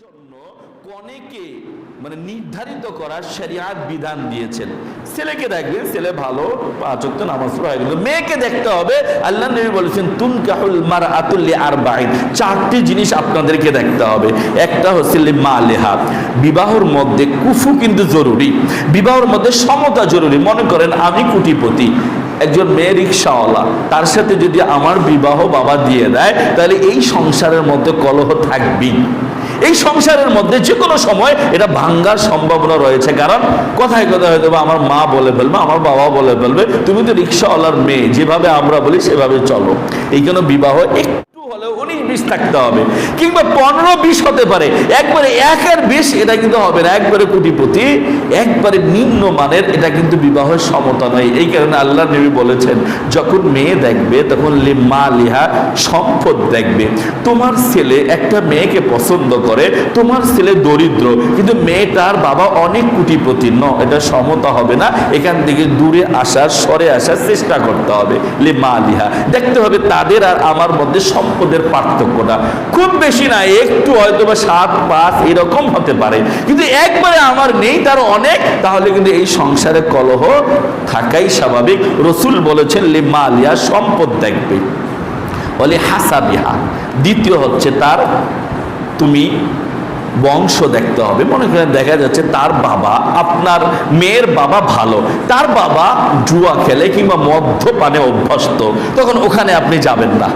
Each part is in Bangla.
জন্য কনেকে মানে নির্ধারিত করার শরিয়াত বিধান দিয়েছেন। ছেলেকে দেখবেন ছেলে ভালো, 5 ওয়াক্ত নামাজ পড়ে, কিন্তু মেয়েকে দেখতে হবে। আল্লাহ নবী বলেছেন তুনকাহুল মারআতু লিআরবাঈন, 4টি জিনিস আপনাদেরকে দেখতে হবে। একটা হচ্ছে লিমালিহা, বিবাহের মধ্যে কুফু কিন্তু জরুরি, বিবাহের মধ্যে সমতা জরুরি। মনে করেন আমি কোটিপতি, একজন মেয়ে রিক্সাওয়ালা, তার সাথে যদি আমার বিবাহ বাবা দিয়ে দেয়, তাহলে এই সংসারের মধ্যে কলহ থাকবেই। এই সংসারের মধ্যে যে কোনো সময় এটা ভাঙ্গার সম্ভাবনা রয়েছে। কারণ কথায় কথা হয়তো আমার মা বলে ফেলবে, আমার বাবা বলে ফেলবে, তুমি তো রিক্সাওয়ালার মেয়ে, যেভাবে আমরা বলি সেভাবে চলো। এই জন্য বিবাহ একটু হলেও 19-20 থাকতে হবে, কিংবা 15-20 হতে পারে। একবারে 1-20 এটা কিন্তু হবে না। একবারে কোটিপতি, একবারে নিম্ন মানের, এটা কিন্তু বিবাহের সমতা নয়। এই কারণে আল্লাহ নবী বলেছেন যখন মেয়ে দেখবে তখন লিমালিহা, সম্পদ দেখবে। তোমার ছেলে একটা মেয়েকে পছন্দ করে, তোমার ছেলে দরিদ্র কিন্তু মেয়েটার বাবা অনেক কোটিপতি, এটা সমতা হবে না। এখান থেকে দূরে আসার, সরে আসার চেষ্টা করতে হবে। লিমালিহা, দেখতে হবে তাদের আর আমার মধ্যে সম্পদের পার্থক্যটা খুব বেশি না, একটু হয়তো বা 7-5 এরকম হতে পারে, কিন্তু একবারে আমার নেই তার অনেক, তাহলে কিন্তু এই সংসারে কলহ থাকাই স্বাভাবিক। রসুল বলেছেন লিমালিয়া, সম্পদ দেখবে। বলে হাসাবিহা, দ্বিতীয় হচ্ছে তার তুমি বংশ দেখতে হবে। মনে করেন দেখা যাচ্ছে তার বাবা, আপনার মেয়ের বাবা ভালো, তার বাবা জুয়া খেলে কিংবা মদ্যপানে অভ্যস্ত, তখন ওখানে আপনি যাবেন না।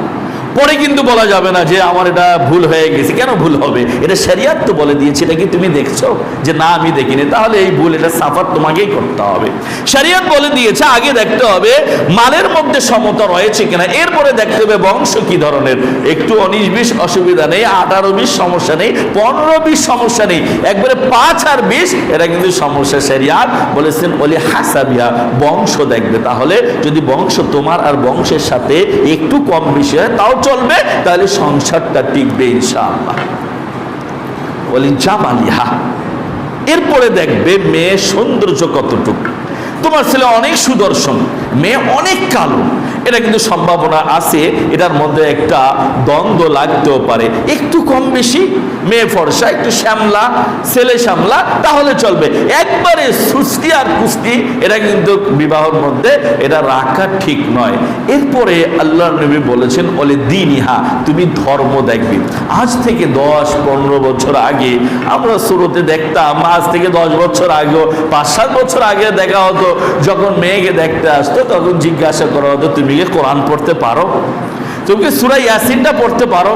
পরে কিন্তু বলা যাবে না যে আমার এটা ভুল হয়ে গেছে। কেন ভুল হবে? এটা শরিয়াত তো বলে দিয়েছে, এটা কি তুমি দেখছো যে না আমি দেখিনি? তাহলে এই ভুল, এটা সাফার তোমাকেই করতে হবে। শরিয়াত বলে দিয়েছে আগে দেখতে হবে মালের মধ্যে সমতা রয়েছে কিনা, এরপরে দেখতে হবে বংশ কি ধরনের। একটু 19-20 অসুবিধা নেই, 18-20 সমস্যা নেই, 15-20 সমস্যা নেই, একবারে 5 আর 20 এটা কিন্তু সমস্যা। শরিয়াত বলেছেন ওলি হাসাবিয়া, বংশ দেখবে। তাহলে যদি বংশ তোমার আর বংশের সাথে একটু কম বেশি হয় তাও চলবে, তাহলে সংসারটা টিকবে ইনশাআল্লাহ। বলি জামালিহা, এরপরে দেখবে মেয়ে সৌন্দর্য কতটুকু। তোমার ছেলে অনেক সুদর্শন, মেয়ে অনেক কালো, এটা কিন্তু সম্ভাবনা আছে এটার মধ্যে একটা দ্বন্দ্ব লাগতেও পারে। একটু কম বেশি, মেয়ে ফর্সা, একটু শ্যামলা, ছেলে শ্যামলা, তাহলে চলবে। একবারে সুস্তি আর কুস্তি, এটা কিন্তু বিবাহের মধ্যে এটা রাখা ঠিক নয়। এরপরে আল্লাহ নবী বলেছেন ওলে দিনিহা, তুমি ধর্ম দেখবে। আজ থেকে 10-15 বছর আগে আমরা শুরুতে দেখতাম, আজ থেকে 10 বছর আগেও, 5-7 বছর আগে দেখা হতো, যখন মেয়েকে দেখতে আসতো তখন জিজ্ঞাসা করা হতো তুমি কি কোরআন পড়তে পারো, তুমি কি সূরা ইয়াসিনটা পড়তে পারো,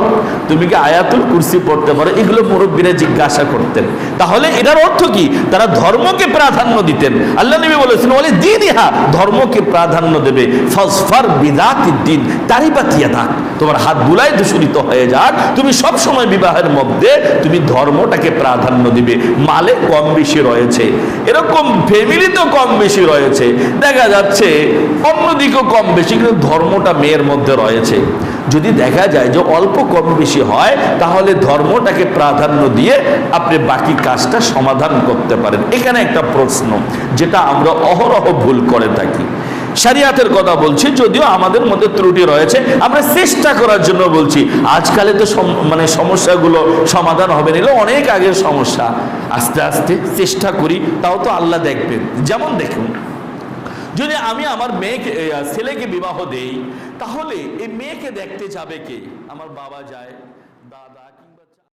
তুমি কি আয়াতুল কুরসি পড়তে পারো, এগুলো মুরব্বীরা জিজ্ঞাসা করতেন। তাহলে এটার অর্থ কি? তারা ধর্মকে প্রাধান্য দিতেন। আল্লাহ নবী বলেছেন ওয়ালি দীনিহা, ধর্মকে প্রাধান্য দেবে। ফাসফার বিযাতিদ দ্বীন তারিবাত ইয়াদাক, তোমার হাত বুলায় দূষিত হয়ে যাক, তুমি সব সময় বিবাহের মধ্যে তুমি ধর্মটাকে প্রাধান্য দিবে। মালে কম বেশি রয়েছে, এরকম ফ্যামিলিতেও কম বেশি রয়েছে, দেখা যাচ্ছে অন্যদিকেও কম বেশি, কিন্তু ধর্মটা মেয়ের মধ্যে রয়েছে। যদি দেখা যায় যে অল্প কম বেশি হয়, তাহলে ধর্মটাকে প্রাধান্য দিয়ে আপনি বাকি কাজটা সমাধান করতে পারেন। এখানে একটা প্রশ্ন যেটা আমরা অহরহ ভুল করে থাকি, শরিয়াতের কথা বলছি, যদিও আমাদের মধ্যে ত্রুটি রয়েছে, আমরা চেষ্টা করার জন্য বলছি। আজকালে তো মানে সমস্যাগুলো সমাধান হবে না, অনেক আগের সমস্যা। আস্তে আস্তে চেষ্টা করি, তাও তো আল্লাহ দেখবেন। যেমন দেখুন, যদি আমি আমার মেয়েকে, ছেলেকে বিবাহ দেই, তাহলে এই মেয়েকে দেখতে যাবে কে? আমার বাবা যায়,